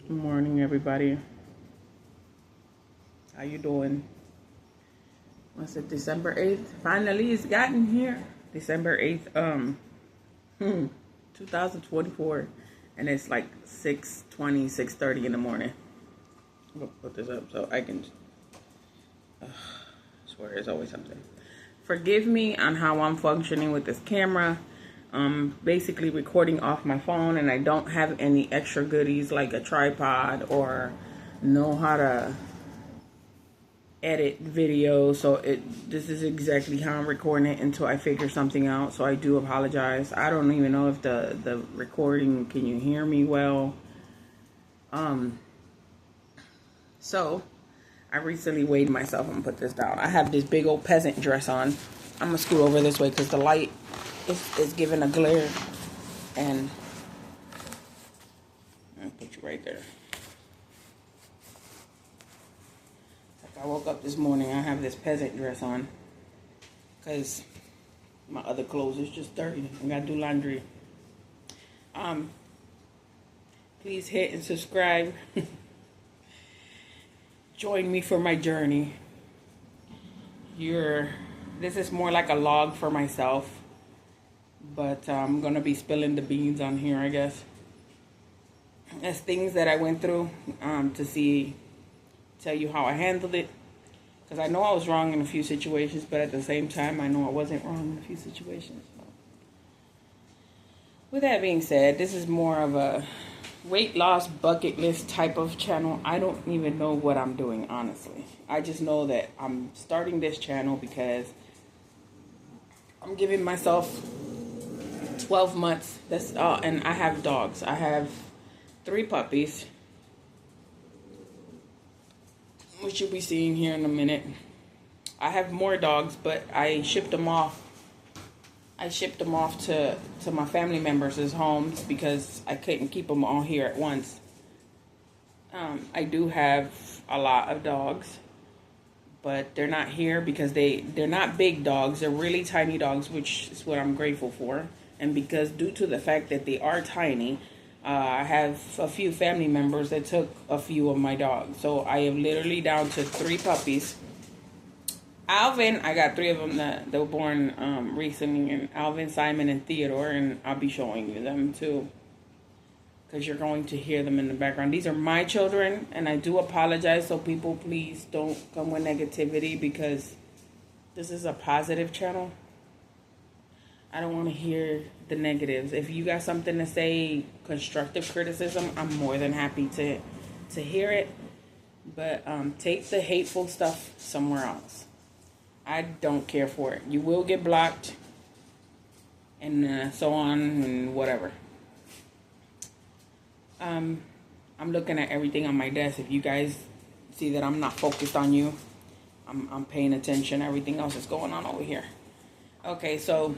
Good morning, everybody. How you doing? What's it, December 8th? Finally, it's gotten here. December 8th, 2024. And it's like 6:20, 6:30 in the morning. I'm going to put this up so I can... I swear, there's always something. Forgive me on how I'm functioning with this camera. Basically recording off my phone, and I don't have any extra goodies like a tripod or know how to edit video. So this is exactly how I'm recording it until I figure something out. So I do apologize. I don't even know if the recording, can you hear me well? So I recently weighed myself and put this down. I have this big old peasant dress on. I'm gonna scoot over this way because the light is giving a glare. And I'll put you right there. Like I woke up this morning, I have this peasant dress on because my other clothes is just dirty. I gotta do laundry. Please hit and subscribe. Join me for my journey. This is more like a log for myself, but I'm gonna be spilling the beans on here, I guess. As things that I went through, tell you how I handled it, because I know I was wrong in a few situations, but at the same time, I know I wasn't wrong in a few situations. So. With that being said, this is more of a weight loss bucket list type of channel. I don't even know what I'm doing, honestly. I just know that I'm starting this channel because I'm giving myself 12 months. And I have dogs. I have 3 puppies, which you'll be seeing here in a minute. I have more dogs, but I shipped them off. I shipped them off to my family members' homes because I couldn't keep them all here at once. I do have a lot of dogs, but they're not here because they're not big dogs. They're really tiny dogs, which is what I'm grateful for. And because due to the fact that they are tiny, I have a few family members that took a few of my dogs. So I am literally down to 3 puppies. Alvin, I got 3 of them that were born recently, and Alvin, Simon, and Theodore, and I'll be showing you them too, because you're going to hear them in the background. These are my children, and I do apologize, so people please don't come with negativity, because this is a positive channel. I don't want to hear the negatives. If you got something to say, constructive criticism, I'm more than happy to hear it, but take the hateful stuff somewhere else. I don't care for it. You will get blocked, and so on and whatever. I'm looking at everything on my desk. If you guys see that I'm not focused on you, I'm paying attention. Everything else is going on over here. Okay, so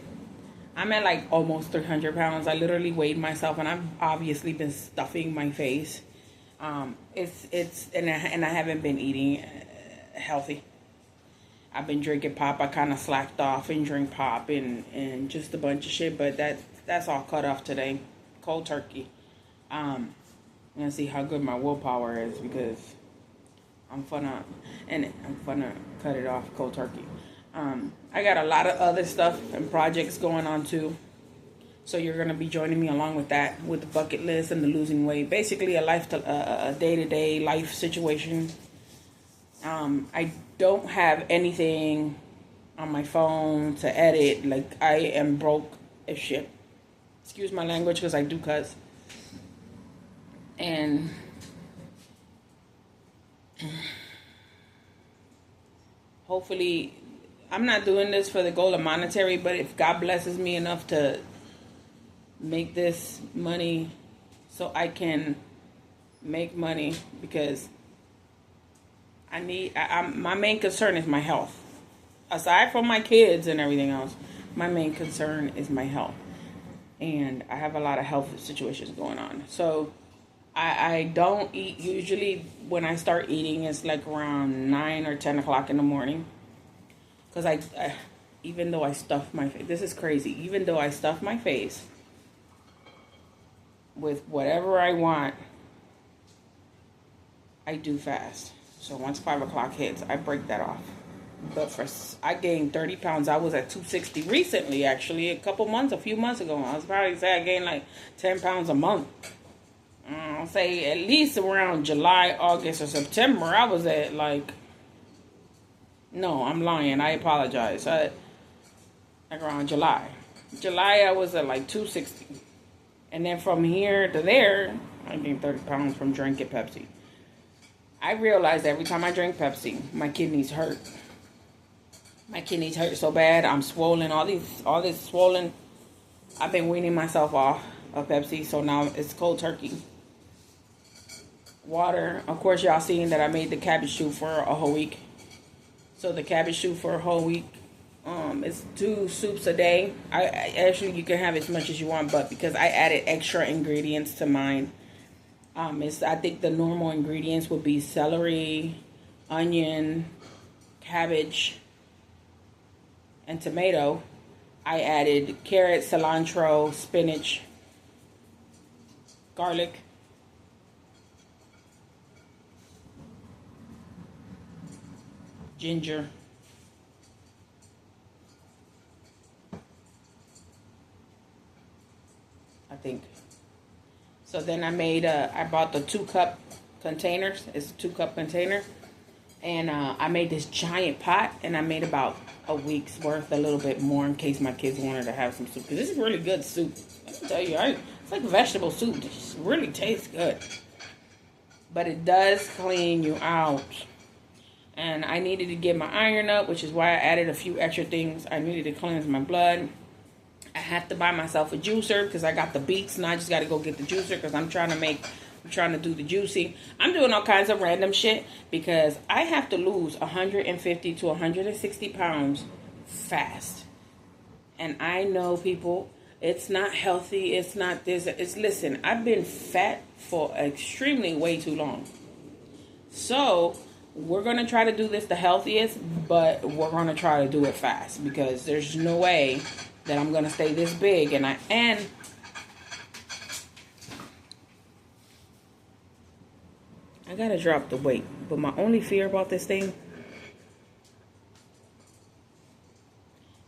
I'm at like almost 300 pounds. I literally weighed myself, and I've obviously been stuffing my face. And I haven't been eating healthy. I've been drinking pop. I kind of slacked off and drink pop and just a bunch of shit, but that's all cut off today. Cold turkey. I'm gonna see how good my willpower is, because I'm gonna cut it off cold turkey. I got a lot of other stuff and projects going on too, so you're gonna be joining me along with that, with the bucket list and the losing weight. Basically, a day-to-day life situation. I don't have anything on my phone to edit. Like, I am broke as shit. Excuse my language, because I do cuss. And hopefully, I'm not doing this for the goal of monetary, but if God blesses me enough to make this money so I can make money, because my main concern is my health. Aside from my kids and everything else, my main concern is my health. And I have a lot of health situations going on. So I don't eat. Usually when I start eating, it's like around 9 or 10 o'clock in the morning. Because even though I stuff my face, this is crazy. Even though I stuff my face with whatever I want, I do fast. So once 5 o'clock hits, I break that off. But I gained 30 pounds. I was at 260 recently, actually, a few months ago. I was probably say I gained like 10 pounds a month. I'll say at least around July, August, or September, I was at like, no, I'm lying. I apologize. Like around July. July, I was at like 260. And then from here to there, I gained 30 pounds from drinking Pepsi. I realized every time I drink Pepsi, my kidneys hurt. My kidneys hurt so bad. I'm swollen. All this swollen. I've been weaning myself off of Pepsi, so now it's cold turkey. Water. Of course, y'all seen that I made the cabbage soup for a whole week. So the cabbage soup for a whole week, it's 2 soups a day. I actually, you can have as much as you want, but because I added extra ingredients to mine, I think the normal ingredients would be celery, onion, cabbage, and tomato. I added carrot, cilantro, spinach, garlic, ginger, I think. So then I bought the 2-cup containers. It's a 2-cup container. And I made this giant pot, and I made about a week's worth, a little bit more, in case my kids wanted to have some soup. Because this is really good soup. I can tell you, it's like vegetable soup. It just really tastes good. But it does clean you out. And I needed to get my iron up, which is why I added a few extra things. I needed to cleanse my blood. I had to buy myself a juicer because I got the beets, and I just got to go get the juicer because I'm trying to do the juicing. I'm doing all kinds of random shit because I have to lose 150 to 160 pounds fast. And I know people, it's not healthy. It's not this. Listen, I've been fat for extremely way too long. So we're going to try to do this the healthiest, but we're going to try to do it fast because there's no way that I'm going to stay this big. And I gotta drop the weight, but my only fear about this thing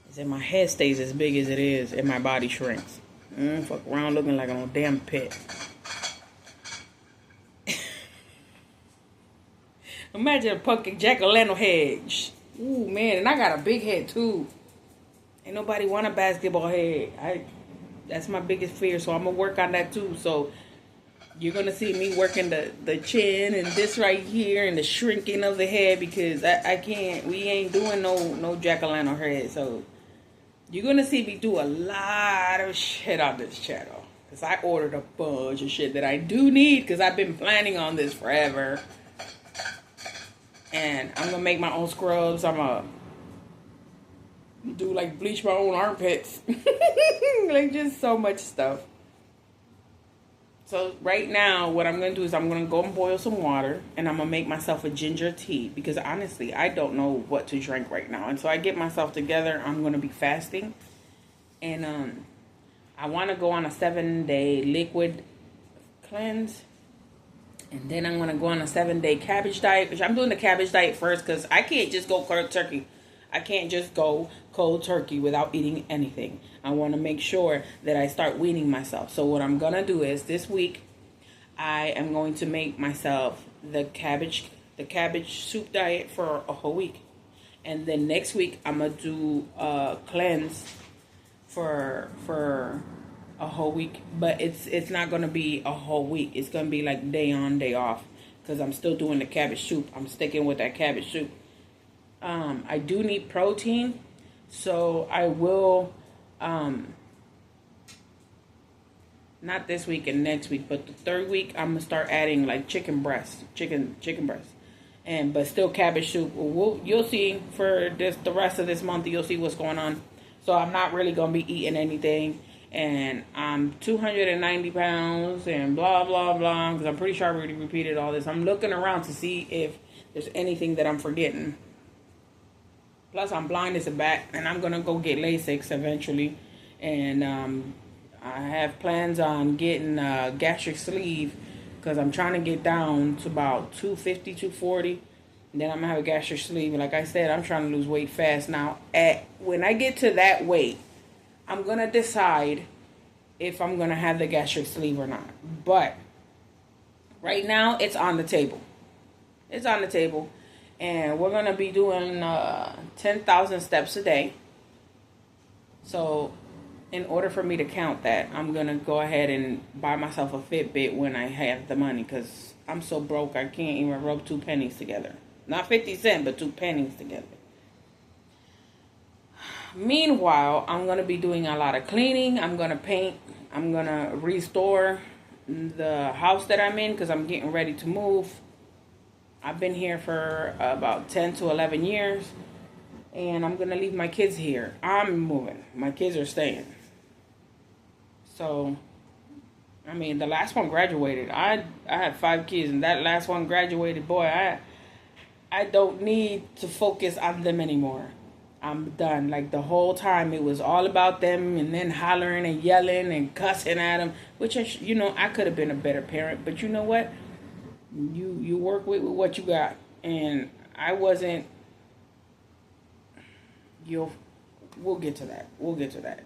is that my head stays as big as it is and my body shrinks. Fuck around looking like I'm a damn pit. Imagine a pumpkin jack-o'-lantern head. Ooh, man, and I got a big head, too. Ain't nobody want a basketball head. That's my biggest fear, so I'm going to work on that, too. So you're going to see me working the chin and this right here and the shrinking of the head because I can't, we ain't doing no jack-o'-lantern head. So you're going to see me do a lot of shit on this channel. Because I ordered a bunch of shit that I do need because I've been planning on this forever. And I'm going to make my own scrubs. I'm going to do like bleach my own armpits. Like just so much stuff. So right now, what I'm going to do is I'm going to go and boil some water. And I'm going to make myself a ginger tea. Because honestly, I don't know what to drink right now. And so I get myself together. I'm going to be fasting. And I want to go on a 7-day liquid cleanse. And then I'm going to go on a 7-day cabbage diet. Which I'm doing the cabbage diet first. Because I can't just go cold turkey. I can't just go cold turkey without eating anything. I want to make sure that I start weaning myself. So what I'm going to do is this week, I am going to make myself the cabbage soup diet for a whole week. And then next week, I'm going to do a cleanse for a whole week. But it's not going to be a whole week. It's going to be like day on, day off. Because I'm still doing the cabbage soup. I'm sticking with that cabbage soup. I do need protein. So I will... not this week and next week, but the third week I'm gonna start adding like chicken breast, but still cabbage soup. You'll see for the rest of this month. You'll see what's going on. So I'm not really gonna be eating anything, and I'm 290 pounds and blah blah blah. Because I'm pretty sure I already repeated all this. I'm looking around to see if there's anything that I'm forgetting. Plus, I'm blind as a bat, and I'm gonna go get LASIK eventually, and I have plans on getting a gastric sleeve because I'm trying to get down to about 250, 240. And then I'm going to have a gastric sleeve. And like I said, I'm trying to lose weight fast now. When I get to that weight, I'm going to decide if I'm going to have the gastric sleeve or not. But right now, it's on the table. It's on the table. And we're going to be doing 10,000 steps a day. So in order for me to count that, I'm going to go ahead and buy myself a Fitbit when I have the money. Because I'm so broke, I can't even rub 2 pennies together. Not 50 cents, but 2 pennies together. Meanwhile, I'm going to be doing a lot of cleaning. I'm going to paint. I'm going to restore the house that I'm in because I'm getting ready to move. I've been here for about 10 to 11 years. And I'm going to leave my kids here. I'm moving. My kids are staying. So, I mean, the last one graduated. I had 5 kids, and that last one graduated. Boy, I don't need to focus on them anymore. I'm done. Like, the whole time it was all about them, and then hollering and yelling and cussing at them, which, I could have been a better parent. But you know what? You work with what you got. And I wasn't. We'll get to that. We'll get to that.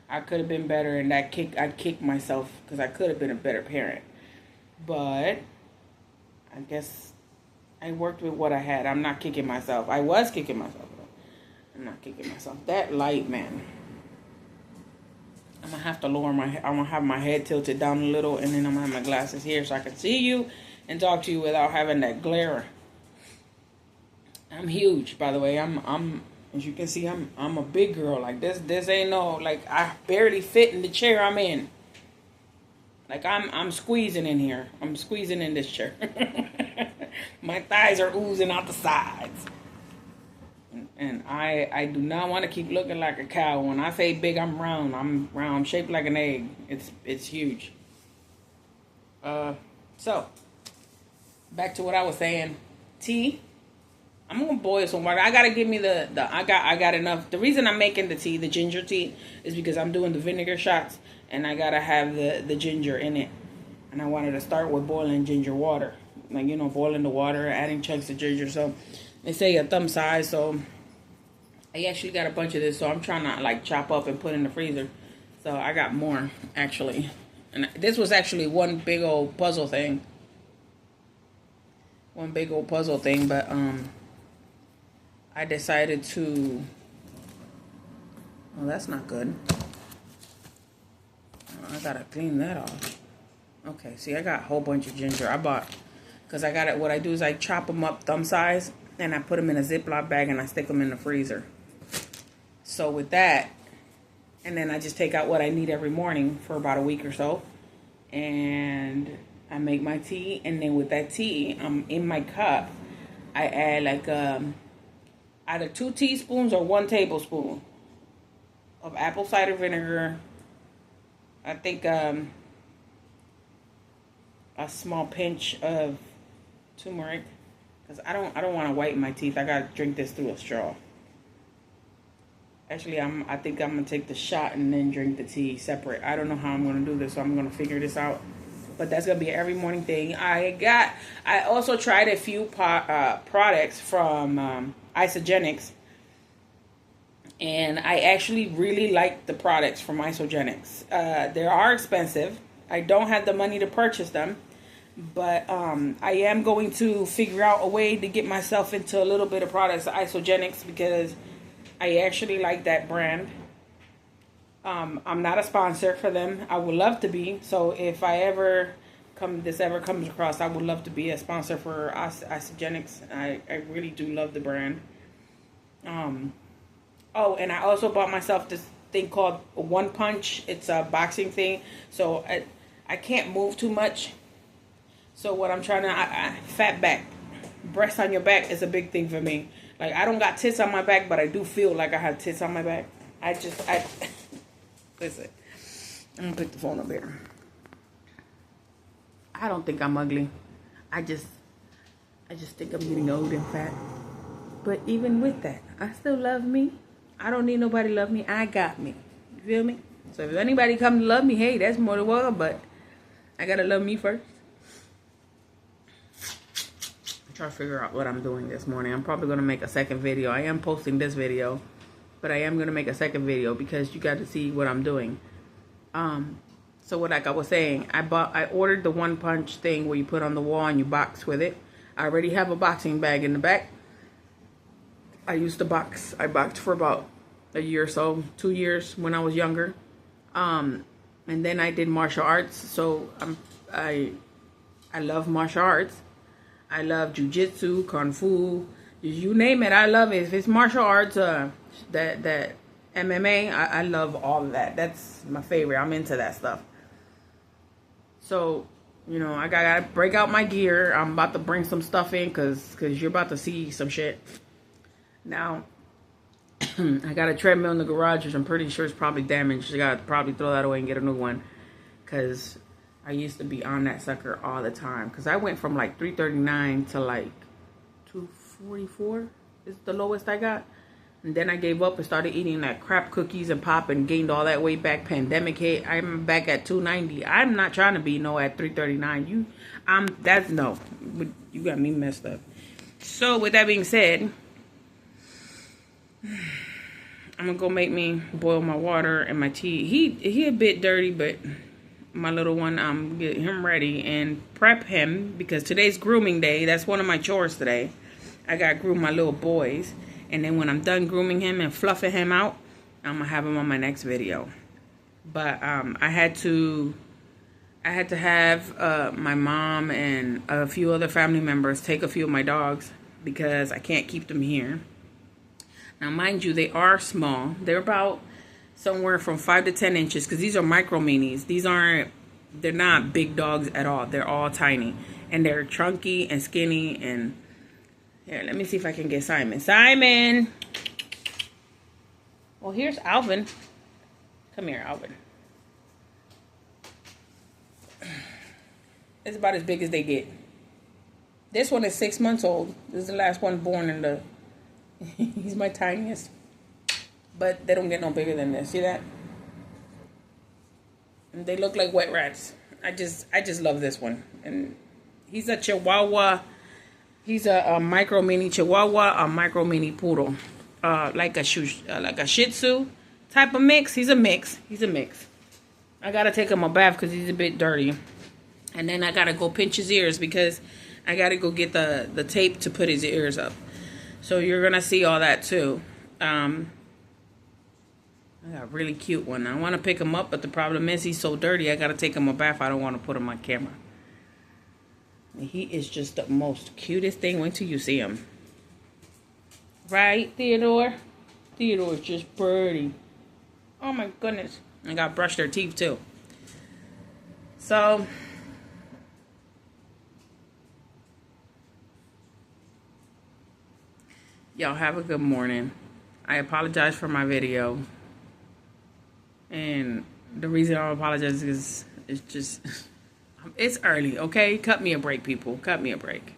I could have been better, and I kicked myself because I could have been a better parent. But I guess I worked with what I had. I'm not kicking myself. I was kicking myself. I'm not kicking myself. That light, man. I'm going to have to lower I'm going to have my head tilted down a little, and then I'm going to have my glasses here so I can see you and talk to you without having that glare. I'm huge, by the way. I'm as you can see, I'm a big girl. Like, this ain't no, like, I barely fit in the chair I'm in. Like, I'm squeezing in here. I'm squeezing in this chair. My thighs are oozing out the sides. And I do not want to keep looking like a cow. When I say big, I'm round. I'm round. I'm shaped like an egg. It's huge. So, back to what I was saying. Tea. I'm gonna boil some water. I gotta give me I got enough. The reason I'm making the tea, the ginger tea, is because I'm doing the vinegar shots, and I gotta have the ginger in it. And I wanted to start with boiling ginger water, like, boiling the water, adding chunks of ginger. So they say a thumb size. So I actually got a bunch of this. So I'm trying to like chop up and put in the freezer. So I got more actually, and this was actually one big old puzzle thing. But I decided to, well, that's not good. I gotta clean that off. Okay, see, I got a whole bunch of ginger. Because I got it, what I do is I chop them up thumb size, and I put them in a Ziploc bag, and I stick them in the freezer. So with that, and then I just take out what I need every morning for about a week or so, and I make my tea, and then with that tea, in my cup, I add like, either 2 teaspoons or 1 tablespoon of apple cider vinegar. I think a small pinch of turmeric, because I don't want to whiten my teeth. I gotta drink this through a straw. Actually, I think I'm gonna take the shot and then drink the tea separate. I don't know how I'm gonna do this, so I'm gonna figure this out. But that's gonna be an every morning thing. I also tried a few products from Isagenix, and I actually really like the products from Isagenix. They are expensive. I don't have the money to purchase them, but I am going to figure out a way to get myself into a little bit of products of Isagenix because I actually like that brand. I'm not a sponsor for them. I would love to be. So if this ever comes across, I would love to be a sponsor for Isagenix. I really do love the brand. Oh, and I also bought myself this thing called One Punch. It's a boxing thing. So I can't move too much. So what I'm trying to, fat back. Breast on your back is a big thing for me. Like, I don't got tits on my back, but I do feel like I have tits on my back. Listen. I'm going to pick the phone up here. I don't think I'm ugly. I just think I'm getting old and fat. But even with that, I still love me. I don't need nobody to love me. I got me. You feel me? So if anybody come to love me, hey, that's more than welcome. But I got to love me first. try to figure out what I'm doing this morning. I'm probably going to make a second video. I am posting this video, but I am going to make a second video because you got to see what I'm doing. So what, like I was saying, I ordered the One Punch thing where you put on the wall and you box with it. I already have a boxing bag in the back. I used to box. I boxed for about a year or so, 2 years when I was younger. And then I did martial arts. So I love martial arts. I love jujitsu, kung fu, you name it. I love it. If it's martial arts, that MMA, I love all of that. That's my favorite. I'm into that stuff. So, you know, I gotta break out my gear. I'm about to bring some stuff in because you're about to see some shit. Now, I got a treadmill in the garage, which I'm pretty sure is probably damaged. I gotta probably throw that away and get a new one because I used to be on that sucker all the time. Because I went from like 339 to like 244 is the lowest I got. And then I gave up and started eating that crap cookies and pop and gained all that weight back. Pandemic hit. I'm back at 290. I'm not trying to be at 339. No. You got me messed up. So with that being said, I'm gonna go make me boil my water and my tea. He a bit dirty, but my little one, get him ready and prep him because today's grooming day. That's one of my chores today. I got to groom my little boys. And then when I'm done grooming him and fluffing him out, I'm going to have him on my next video. But I had to have my mom and a few other family members take a few of my dogs because I can't keep them here. Now, mind you, they are small. They're about somewhere from 5 to 10 inches because these are micro minis. They're not big dogs at all. They're all tiny. And they're chunky and skinny. And here, let me see if I can get Simon. Simon! Well, here's Alvin. Come here, Alvin. It's about as big as they get. This one is 6 months old. This is the last one born in the... He's my tiniest. But they don't get no bigger than this. See that? And they look like wet rats. I just love this one. And he's a Chihuahua. He's a micro mini Chihuahua, a micro mini poodle. Like a Shih Tzu type of mix. He's a mix. I gotta take him a bath because he's a bit dirty. And then I gotta go pinch his ears because I gotta go get the tape to put his ears up. So you're gonna see all that too. I got a really cute one. I want to pick him up, but the problem is he's so dirty. I got to take him a bath. I don't want to put him on camera. He is just the most cutest thing. Wait till you see him. Right, Theodore? Theodore's just pretty. Oh, my goodness. I got to brush their teeth, too. So, y'all have a good morning. I apologize for my video. And the reason I apologize is it's just, it's early, okay? Cut me a break, people. Cut me a break.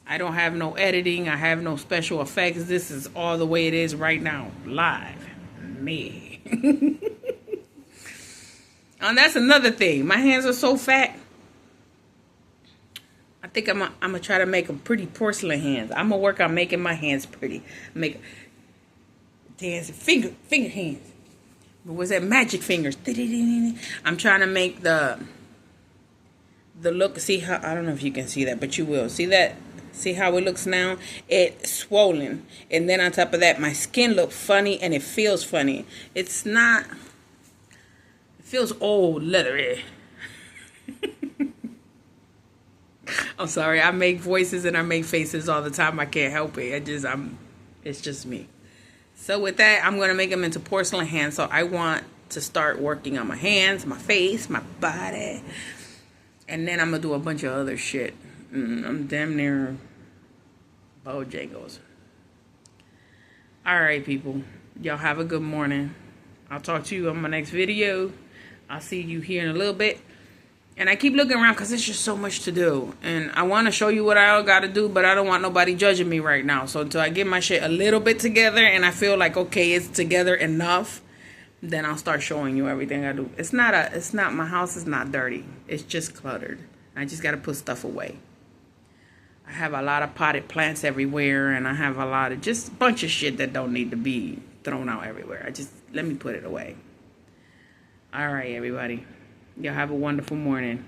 I don't have no editing. I have no special effects. This is all the way it is right now. Live. Me. And that's another thing. My hands are so fat. I think I'm gonna try to make them pretty porcelain hands. I'm gonna work on making my hands pretty. Make dance finger hands. But what's that? Magic fingers. I'm trying to make the look. See how, I don't know if you can see that, but you will. See that? See how it looks now? It's swollen. And then on top of that, my skin looks funny and it feels funny. It's not, it feels old, leathery. I'm sorry. I make voices and I make faces all the time. I can't help it. It's just me. So with that, I'm going to make them into porcelain hands. So I want to start working on my hands, my face, my body. And then I'm going to do a bunch of other shit. I'm damn near Bojangles. All right, people. Y'all have a good morning. I'll talk to you on my next video. I'll see you here in a little bit. And I keep looking around because there's just so much to do. And I want to show you what I all got to do, but I don't want nobody judging me right now. So until I get my shit a little bit together and I feel like, okay, it's together enough, then I'll start showing you everything I do. My house is not dirty. It's just cluttered. I just got to put stuff away. I have a lot of potted plants everywhere, and I have a lot of just a bunch of shit that don't need to be thrown out everywhere. Let me put it away. All right, everybody. Y'all have a wonderful morning.